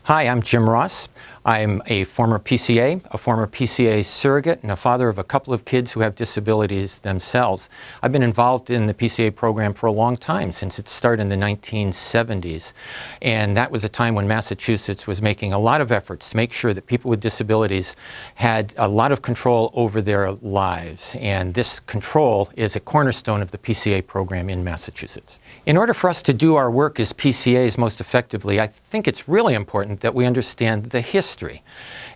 Hi, I'm Jim Ross. I'm a former PCA, a former PCA surrogate, and a father of a couple of kids who have disabilities themselves. I've been involved in the PCA program for a long time, since its start in the 1970s. And that was a time when Massachusetts was making a lot of efforts to make sure that people with disabilities had a lot of control over their lives. And this control is a cornerstone of the PCA program in Massachusetts. In order for us to do our work as PCAs most effectively, I think it's really important that we understand the history.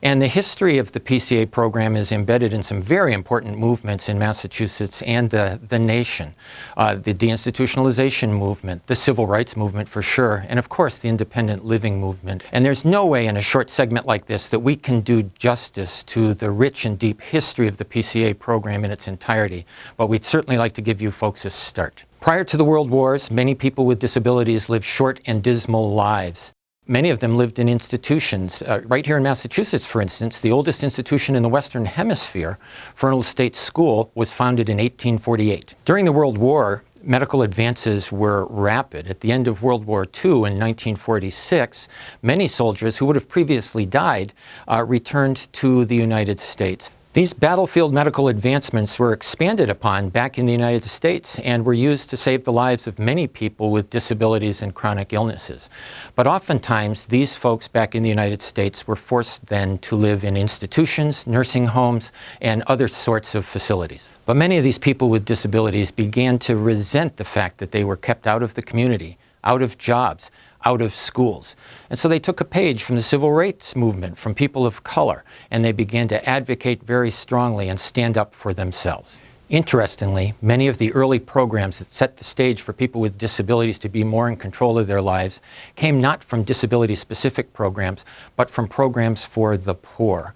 And the history of the PCA program is embedded in some very important movements in Massachusetts and the nation. The deinstitutionalization movement, the civil rights movement for sure, and of course the independent living movement. And there's no way in a short segment like this that we can do justice to the rich and deep history of the PCA program in its entirety, but we'd certainly like to give you folks a start. Prior to the World Wars, many people with disabilities lived short and dismal lives. Many of them lived in institutions. Right here in Massachusetts, for instance, the oldest institution in the Western Hemisphere, Fernald State School, was founded in 1848. During the World War, medical advances were rapid. At the end of World War II in 1946, many soldiers who would have previously died returned to the United States. These battlefield medical advancements were expanded upon back in the United States and were used to save the lives of many people with disabilities and chronic illnesses. But oftentimes, these folks back in the United States were forced then to live in institutions, nursing homes, and other sorts of facilities. But many of these people with disabilities began to resent the fact that they were kept out of the community, out of jobs, out of schools. And so they took a page from the civil rights movement, from people of color, and they began to advocate very strongly and stand up for themselves. Interestingly, many of the early programs that set the stage for people with disabilities to be more in control of their lives came not from disability-specific programs, but from programs for the poor.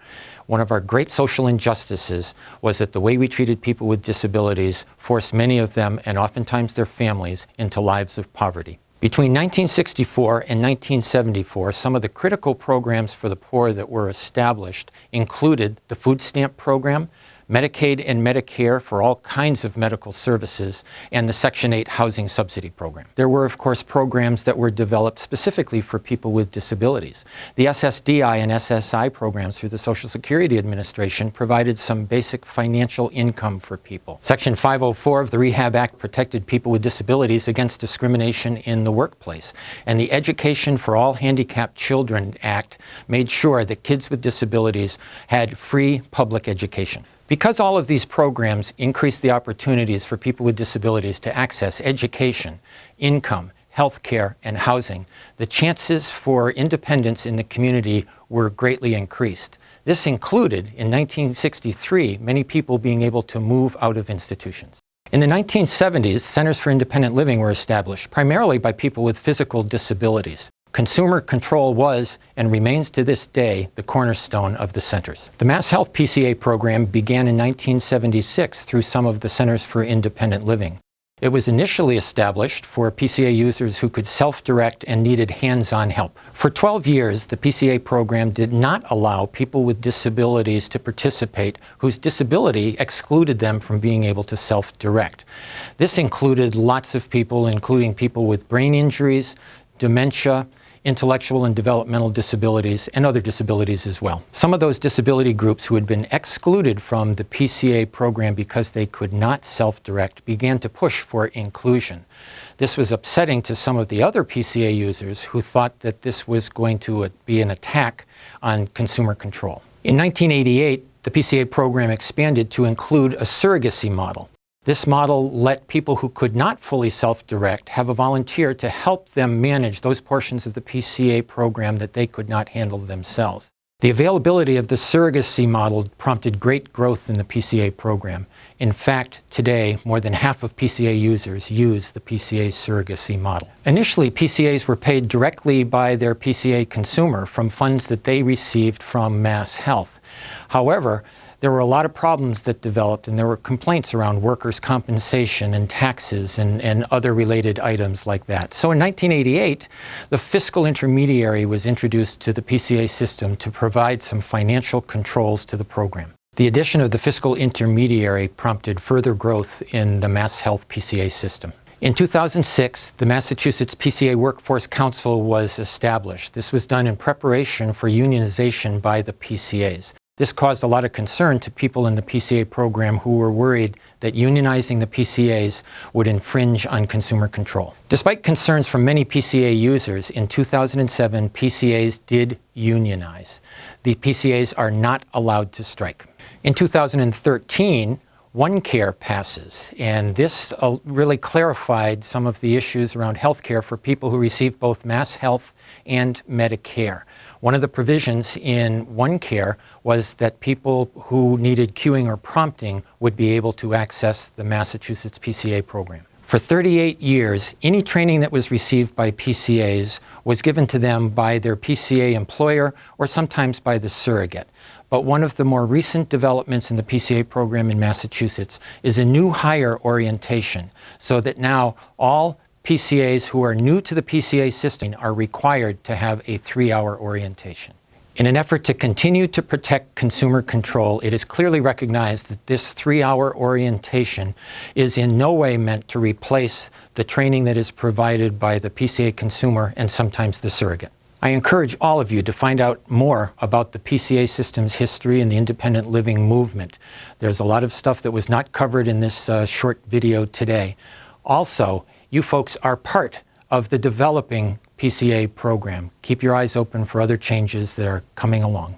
One of our great social injustices was that the way we treated people with disabilities forced many of them, and oftentimes their families, into lives of poverty. Between 1964 and 1974, some of the critical programs for the poor that were established included the food stamp program, Medicaid and Medicare for all kinds of medical services, and the Section 8 housing subsidy program. There were, of course, programs that were developed specifically for people with disabilities. The SSDI and SSI programs through the Social Security Administration provided some basic financial income for people. Section 504 of the Rehab Act protected people with disabilities against discrimination in the workplace. And the Education for All Handicapped Children Act made sure that kids with disabilities had free public education. Because all of these programs increased the opportunities for people with disabilities to access education, income, health care, and housing, the chances for independence in the community were greatly increased. This included, in 1963, many people being able to move out of institutions. In the 1970s, Centers for Independent Living were established, primarily by people with physical disabilities. Consumer control was, and remains to this day, the cornerstone of the centers. The Mass Health PCA program began in 1976 through some of the Centers for Independent Living. It was initially established for PCA users who could self-direct and needed hands-on help. For 12 years, the PCA program did not allow people with disabilities to participate whose disability excluded them from being able to self-direct. This included lots of people, including people with brain injuries, dementia, intellectual and developmental disabilities, and other disabilities as well. Some of those disability groups who had been excluded from the PCA program because they could not self-direct began to push for inclusion. This was upsetting to some of the other PCA users who thought that this was going to be an attack on consumer control. In 1988, the PCA program expanded to include a surrogacy model. This model let people who could not fully self-direct have a volunteer to help them manage those portions of the PCA program that they could not handle themselves. The availability of the surrogacy model prompted great growth in the PCA program. In fact, today, more than half of PCA users use the PCA surrogacy model. Initially, PCAs were paid directly by their PCA consumer from funds that they received from Mass Health. However, there were a lot of problems that developed, and there were complaints around workers' compensation and taxes and other related items like that. So in 1988, the fiscal intermediary was introduced to the PCA system to provide some financial controls to the program. The addition of the fiscal intermediary prompted further growth in the Mass Health PCA system. In 2006, the Massachusetts PCA Workforce Council was established. This was done in preparation for unionization by the PCAs. This caused a lot of concern to people in the PCA program who were worried that unionizing the PCAs would infringe on consumer control. Despite concerns from many PCA users, in 2007, PCAs did unionize. The PCAs are not allowed to strike. In 2013, OneCare passes, and this really clarified some of the issues around health care for people who receive both Mass Health and Medicare. One of the provisions in OneCare was that people who needed cueing or prompting would be able to access the Massachusetts PCA program. For 38 years, any training that was received by PCAs was given to them by their PCA employer or sometimes by the surrogate. But one of the more recent developments in the PCA program in Massachusetts is a new hire orientation, so that now all PCAs who are new to the PCA system are required to have a 3-hour orientation. In an effort to continue to protect consumer control, it is clearly recognized that this 3-hour orientation is in no way meant to replace the training that is provided by the PCA consumer and sometimes the surrogate. I encourage all of you to find out more about the PCA system's history and the independent living movement. There's a lot of stuff that was not covered in this short video today. Also, you folks are part of the developing PCA program. Keep your eyes open for other changes that are coming along.